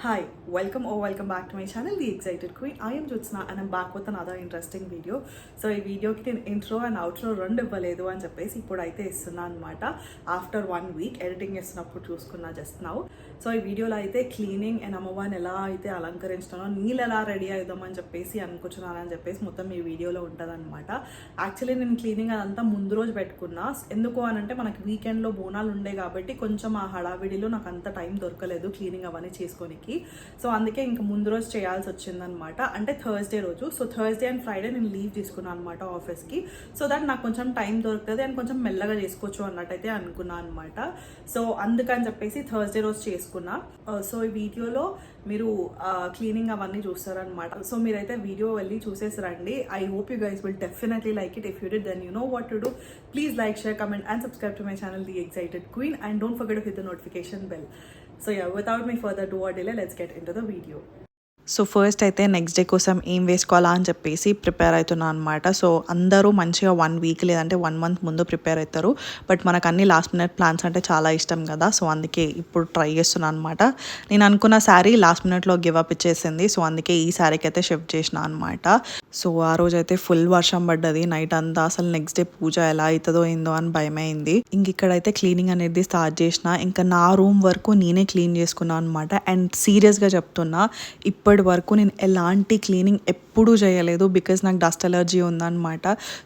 Hi, welcome or welcome back to my channel, The Excited Queen. I am Jyotsna and I'm back with another interesting video. So ఈ వీడియోకి నేను intro and outro రెండు ఇవ్వలేదు అని చెప్పేసి ఇప్పుడు అయితే ఇస్తున్నాను అనమాట. ఆఫ్టర్ 1 week ఎడిటింగ్ చేస్తున్నప్పుడు చూసుకున్నా జస్ట్ నౌ. సో ఈ వీడియోలో అయితే క్లీనింగ్ అండ్ అమ్మవారిని ఎలా అయితే అలంకరించానో, నీళ్ళు ఎలా రెడీ అవుదామని చెప్పేసి అనుకుంటున్నానని చెప్పేసి మొత్తం ఈ వీడియోలో ఉంటుంది అనమాట. యాక్చువల్లీ నేను క్లీనింగ్ అదంతా ముందు రోజు పెట్టుకున్నా. ఎందుకు అని అంటే మనకి వీకెండ్లో బోనాలు ఉండే కాబట్టి కొంచెం ఆ హడావిడిలో నాకు అంత టైం దొరకలేదు క్లీనింగ్ అవన్నీ చేసుకోనికి. సో అందుకే ఇంకా ముందు రోజు చేయాల్సి వచ్చిందనమాట. అంటే థర్స్డే రోజు. సో థర్స్డే అండ్ ఫ్రైడే నేను లీవ్ తీసుకున్నాను అనమాట ఆఫీస్కి. సో దట్ నాకు కొంచెం టైం దొరుకుతుంది అండ్ కొంచెం మెల్లగా చేసుకోవచ్చు అన్నట్టయితే అనుకున్నాను అనమాట. సో అందుకని చెప్పేసి థర్స్డే రోజు చేసుకున్నా. సో ఈ వీడియోలో మీరు క్లీనింగ్ అవన్నీ చూస్తారనమాట. సో మీరైతే వీడియో వెళ్ళి చూసేసి రండి. I hope you guys will definitely like it. If you did then you know what to do. Please like, share, comment and subscribe to my channel the excited queen and don't forget to hit the notification bell. So yeah, without me further ado or delay, let's get into the video. So first అయితే next day కోసం ఏం వేసుకోవాలా అని చెప్పేసి prepare అవుతున్నాను అనమాట. So అందరూ మంచిగా 1 week లేదంటే 1 month ముందు ప్రిపేర్ అవుతారు. బట్ మనకు అన్ని లాస్ట్ మినిట్ ప్లాన్స్ అంటే చాలా ఇష్టం కదా. సో అందుకే ఇప్పుడు ట్రై చేస్తున్నాను అనమాట. నేను అనుకున్న శారీ లాస్ట్ మినిట్లో గివ్ అప్ ఇచ్చేసింది. సో అందుకే ఈ శారీకి అయితే షిఫ్ట్ చేసిన అనమాట. సో ఆ రోజు అయితే ఫుల్ వర్షం పడ్డది నైట్ అంతా. అసలు నెక్స్ట్ డే పూజ ఎలా అవుతుందో ఏందో అని భయమైంది. ఇంక ఇక్కడైతే క్లీనింగ్ అనేది స్టార్ట్ చేసిన. ఇంకా నా రూమ్ వరకు నేనే క్లీన్ చేసుకున్నాను అనమాట. అండ్ సీరియస్గా చెప్తున్నా, ఇప్పటి వరకు నేను ఎలాంటి క్లీనింగ్ ఎప్పుడూ చేయలేదు. బికాజ్ నాకు డస్ట్ అలర్జీ ఉందన్నమాట.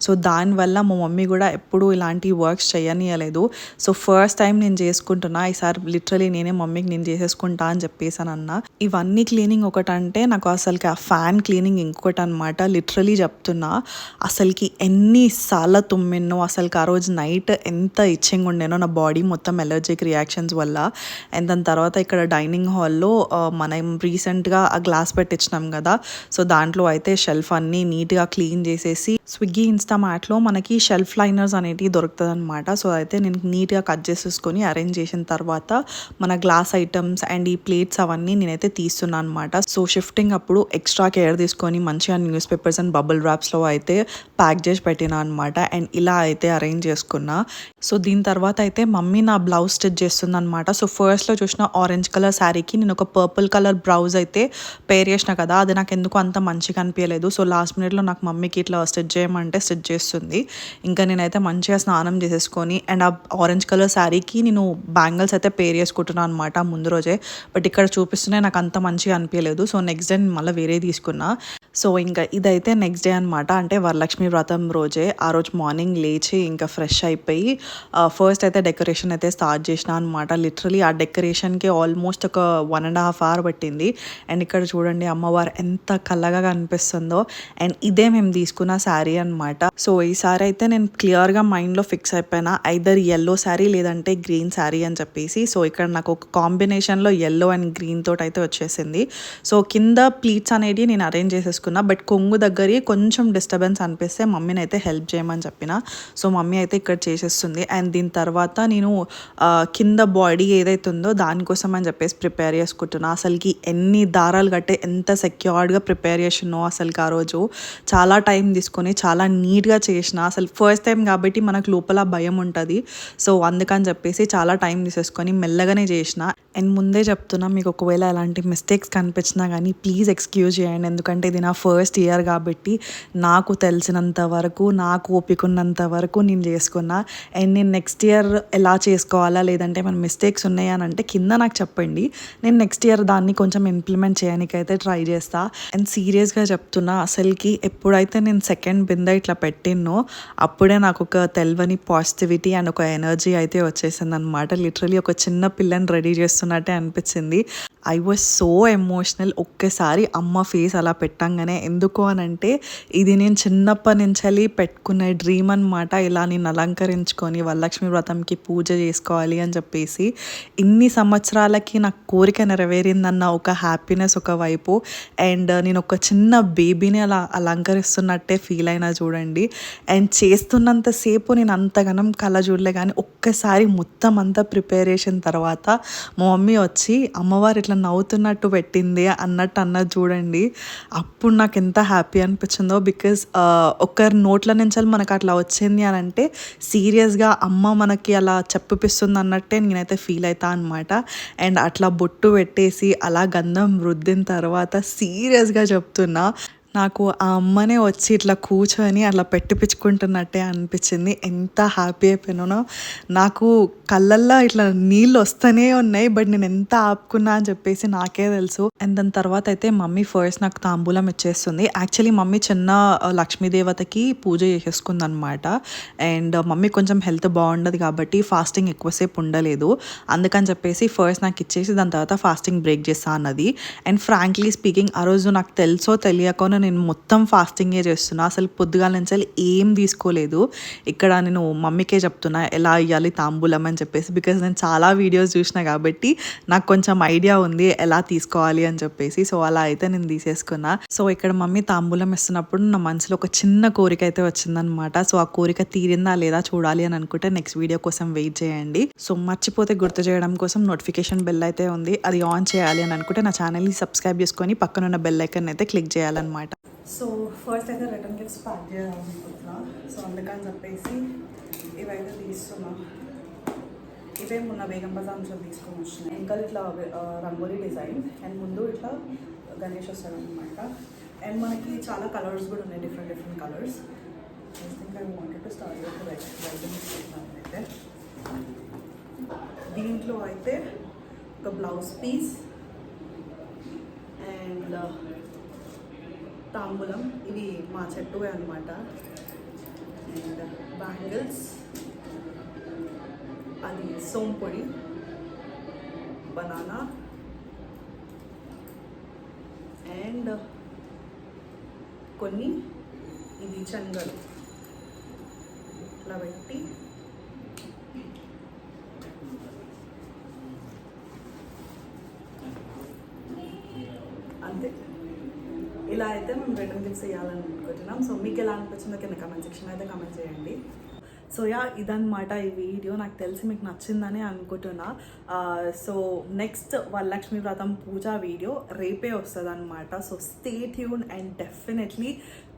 సో దానివల్ల మా మమ్మీ కూడా ఎప్పుడూ ఇలాంటి వర్క్స్ చేయనియలేదు. సో ఫస్ట్ టైం నేను చేసుకుంటున్నా. ఈసారి లిటరలీ నేనే మమ్మీకి నేను చేసేసుకుంటా అని చెప్పేసాను అన్న. ఇవన్నీ క్లీనింగ్ ఒకటంటే నాకు అసలుకి ఆ ఫ్యాన్ క్లీనింగ్ ఇంకొకటి అనమాట. లిటరలీ చెప్తున్నా, అసలుకి ఎన్నిసార్లు తుమ్మినో, అసలుకి ఆ రోజు నైట్ ఎంత ఇచ్చింగ్ ఉండేనో నా బాడీ మొత్తం ఎలర్జిక్ రియాక్షన్స్ వల్ల. అండ్ దాని తర్వాత ఇక్కడ డైనింగ్ హాల్లో మనం రీసెంట్గా ఆ గ్లాస్ పెట్టించినాం కదా. సో దాంట్లో అయితే షెల్ఫ్ అన్నీ నీట్గా క్లీన్ చేసేసి, స్విగ్గీ ఇన్స్టామార్ట్లో మనకి షెల్ఫ్ లైనర్స్ అనేటివి దొరుకుతుంది అనమాట. సో అయితే నేను నీట్గా కట్ చేసేసుకొని అరేంజ్ చేసిన తర్వాత మన గ్లాస్ ఐటమ్స్ అండ్ ఈ ప్లేట్స్ అవన్నీ నేనైతే తీస్తున్నాను అనమాట. సో షిఫ్టింగ్ అప్పుడు ఎక్స్ట్రా కేర్ తీసుకొని మంచిగా న్యూస్ పేపర్స్ అండ్ బబుల్ ర్యాప్స్లో అయితే ప్యాక్ చేసి పెట్టినా అనమాట. అండ్ ఇలా అయితే అరేంజ్ చేసుకున్నా. సో దీని తర్వాత అయితే మమ్మీ నా బ్లౌజ్ స్టిచ్ చేస్తుంది అనమాట. సో ఫస్ట్లో చూసిన ఆరెంజ్ కలర్ శారీకి నేను ఒక పర్పుల్ కలర్ బ్లౌజ్ అయితే పేర్ చేసిన కదా. అది నాకు ఎందుకు అంత మంచిగా అనిపించలేదు. సో లాస్ట్ మినిట్లో నాకు మమ్మీకి ఇట్లా స్టిచ్ చేయమంటే స్టిచ్ చేస్తుంది. ఇంకా నేనైతే మంచిగా స్నానం చేసేసుకొని అండ్ ఆ ఆరెంజ్ కలర్ శారీకి నేను బ్యాంగిల్స్ అయితే పేర్ చేసుకుంటున్నాను అనమాట ముందు రోజే. బట్ ఇక్కడ చూపిస్తూనే నాకు అంత మంచిగా అనిపించలేదు. సో నెక్స్ట్ డే నేను మళ్ళీ వేరే తీసుకున్నా. సో ఇంకా ఇదైతే నెక్స్ట్ డే అనమాట. అంటే వరలక్ష్మి వ్రతం రోజే. ఆ రోజు మార్నింగ్ లేచి ఇంకా ఫ్రెష్ అయిపోయి ఫస్ట్ అయితే డెకరేషన్ అయితే స్టార్ట్ చేసిన అనమాట. లిటరలీ ఆ డెకరేషన్కి ఆల్మోస్ట్ ఒక 1.5 hours పట్టింది. అండ్ ఇక్కడ చూడండి అమ్మవారు ఎంత కళ్ళగా కనిపిస్తుందో. అండ్ ఇదే మేము తీసుకున్న శారీ అనమాట. సో ఈ శారీ అయితే నేను క్లియర్గా మైండ్లో ఫిక్స్ అయిపోయినా, ఐదర్ ఎల్లో శారీ లేదంటే గ్రీన్ శారీ అని చెప్పేసి. సో ఇక్కడ నాకు ఒక కాంబినేషన్లో ఎల్లో అండ్ గ్రీన్ తోటి అయితే వచ్చేసింది. సో కింద ప్లీట్స్ అనేవి నేను అరేంజ్ చేసేసుకున్నా. బట్ కొంగు దగ్గర కొంచెం డిస్టర్బెన్స్ అనిపిస్తే మమ్మీని అయితే హెల్ప్ చేయమని చెప్పిన. సో మమ్మీ అయితే ఇక్కడ చేసేస్తుంది. అండ్ దీని తర్వాత నేను కింద బాడీ ఏదైతే ఉందో దానికోసం అని చెప్పేసి ప్రిపేర్ చేసుకుంటున్నా. అసలుకి ఎన్ని దారాలు కట్టి ఎంత సెక్యూర్డ్గా ప్రిపేర్ చేసినో అసలుకి ఆ రోజు చాలా టైం తీసుకొని చాలా నీట్గా చేసిన. అసలు ఫస్ట్ టైం కాబట్టి మనకు లోపల భయం ఉంటుంది. సో అందుకని చెప్పేసి చాలా టైం తీసేసుకొని మెల్లగానే చేసిన. అండ్ ముందే చెప్తున్నా, మీకు ఒకవేళ అలాంటి మిస్టేక్స్ కనిపించినా కానీ ప్లీజ్ ఎక్స్క్యూజ్ చేయండి. ఎందుకంటే ఇది నా ఫస్ట్ ఇయర్ కాబట్టి నాకు తెలిసినంత వరకు, నాకు ఓపికన్నంత వరకు నేను చేసుకున్నా. అండ్ నేను నెక్స్ట్ ఇయర్ ఎలా చేసుకోవాలా, లేదంటే మన మిస్టేక్స్ ఉన్నాయా అని అంటే కింద నాకు చెప్పండి. నేను నెక్స్ట్ ఇయర్ దాన్ని కొంచెం ఇంప్లిమెంట్ చేయడానికైతే ట్రై చేస్తా. అండ్ సీరియస్గా చెప్తున్నా, అసలుకి ఎప్పుడైతే నేను సెకండ్ బిందె ఇట్లా పెట్టినో అప్పుడే నాకు ఒక తెలియని పాజిటివిటీ అండ్ ఒక ఎనర్జీ అయితే వచ్చేసింది అనమాట. లిటరలీ ఒక చిన్న పిల్లని రెడీ చేస్తున్నట్టే అనిపించింది. I was so emotional. ఒక్కసారి అమ్మ ఫేస్ అలా పెట్టంగానే. ఎందుకు అని అంటే ఇది నేను చిన్నప్పటి నుంచి పెట్టుకున్న డ్రీమ్ అనమాట. ఇలా నేను అలంకరించుకొని వరలక్ష్మి వ్రతంకి పూజ చేసుకోవాలి అని చెప్పేసి ఇన్ని సంవత్సరాలకి నాకు కోరిక నెరవేరిందన్న ఒక హ్యాపీనెస్ ఒకవైపు. అండ్ నేను ఒక చిన్న బేబీని అలా అలంకరిస్తున్నట్టే ఫీల్ అయినా చూడండి. అండ్ చేస్తున్నంతసేపు నేను అంతగానం కళ చూడలే. కానీ ఒక్కసారి మొత్తం అంతా ప్రిపేర్ చేసిన తర్వాత మా మమ్మీ వచ్చి, అమ్మవారు ఇట్లా నవ్వుతున్నట్టు పెట్టింది అన్నట్టు అన్నది చూడండి. అప్పుడు నాకు ఎంత హ్యాపీ అనిపించిందో. బికాజ్ ఒకరి నోట్ల నుంచి మనకు అట్లా వచ్చింది అని అంటే సీరియస్గా అమ్మ మనకి అలా చెప్పిస్తుంది అన్నట్టే నేనైతే ఫీల్ అవుతా అనమాట. అండ్ అట్లా బొట్టు పెట్టేసి అలా గంధం రుద్దిన తర్వాత సీరియస్గా చెప్తున్నా, నాకు ఆ అమ్మనే వచ్చి ఇట్లా కూర్చొని అట్లా పెట్టిపించుకుంటున్నట్టే అనిపించింది. ఎంత హ్యాపీ అయిపోయినానో. నాకు కళ్ళల్లో ఇట్లా నీళ్ళు వస్తూనే ఉన్నాయి, బట్ నేను ఎంత ఆపుకున్నా అని చెప్పేసి నాకే తెలుసు. అండ్ దాని తర్వాత అయితే మమ్మీ ఫస్ట్ నాకు తాంబూలం ఇచ్చేస్తుంది. యాక్చువల్లీ మమ్మీ చిన్న లక్ష్మీదేవతకి పూజ చేసేసుకుంది అనమాట. అండ్ మమ్మీ కొంచెం హెల్త్ బాగుండదు కాబట్టి ఫాస్టింగ్ ఎక్కువసేపు ఉండలేదు. అందుకని చెప్పేసి ఫస్ట్ నాకు ఇచ్చేసి దాని తర్వాత ఫాస్టింగ్ బ్రేక్ చేస్తా అన్నది. అండ్ ఫ్రాంక్లీ స్పీకింగ్ ఆ రోజు నాకు తెలుసో తెలియకుండా నేను మొత్తం ఫాస్టింగే చేస్తున్నా. అసలు పొద్దుగాల నుంచి ఏం తీసుకోలేదు. ఇక్కడ నేను మమ్మీకే చెప్తున్నా ఎలా ఇవ్వాలి తాంబూలం అని చెప్పేసి. బికాజ్ నేను చాలా వీడియోస్ చూసిన కాబట్టి నాకు కొంచెం ఐడియా ఉంది ఎలా తీసుకోవాలి అని చెప్పేసి. సో అలా అయితే నేను తీసేసుకున్నా. సో ఇక్కడ మమ్మీ తాంబూలం ఇస్తున్నప్పుడు నా మనసులో ఒక చిన్న కోరిక అయితే వచ్చిందనమాట. సో ఆ కోరిక తీరిందా లేదా చూడాలి అని అనుకుంటే నెక్స్ట్ వీడియో కోసం వెయిట్ చేయండి. సో మర్చిపోతే గుర్తు చేయడం కోసం నోటిఫికేషన్ బెల్ అయితే ఉంది, అది ఆన్ చేయాలి అని అనుకుంటే నా ఛానల్ని సబ్స్క్రైబ్ చేసుకొని పక్కన ఉన్న బెల్ ఐకన్ అయితే క్లిక్ చేయాలన్నమాట. సో ఫస్ట్ అయితే రిటర్న్ గిఫ్ట్స్ ప్యాక్ చేయాలనుకుంటున్నా. సో అందుకని చెప్పేసి ఇవైతే తీస్తున్నా. ఇవే మొన్న బేగం బజార్ నుంచి తీసుకొని వచ్చినాయి. ఇంకా ఇట్లా రంగోలీ డిజైన్ అండ్ ముందు ఇట్లా గణేష్ వస్తాడు అనమాట. అండ్ మనకి చాలా కలర్స్ కూడా ఉన్నాయి, different different colours. I think I wanted to start with right అయితే దీంట్లో అయితే ఒక బ్లౌజ్ పీస్ అండ్ తాంబూలం, ఇవి మా చెట్టువే అనమాట. అండ్ బ్యాంగిల్స్, అది సోంపొడి, బనానా అండ్ కొన్ని ఇది శనగలు ఇట్లా పెట్టి అంతే. ఇలా అయితే మేము రిటర్న్ గిఫ్ట్స్ ఇవ్వాలని అనుకుంటున్నాం. సో మీకు ఎలా అనిపించిందో కింద కమెంట్ సెక్షన్ అయితే కమెంట్ చేయండి. సో ఇదన్నమాట ఈ వీడియో. నాకు తెలిసి మీకు నచ్చిందని అనుకుంటున్నా. సో నెక్స్ట్ వరలక్ష్మి వ్రతం పూజా వీడియో రేపే వస్తుంది అనమాట. So stay tune and definitely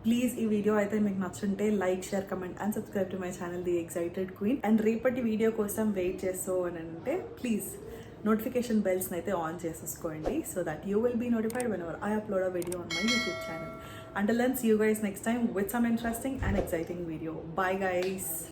please ఈ వీడియో అయితే మీకు నచ్చుంటే like, share, comment and subscribe to my channel the excited queen. And రేపటి వీడియో కోసం వెయిట్ చేస్తూ అని అంటే ప్లీజ్ notification bells అయితే ఆన్ చేసేసుకోండి so that you will be notified whenever I upload a video on my YouTube channel. Until then, see you guys next time with some interesting and exciting video. Bye guys.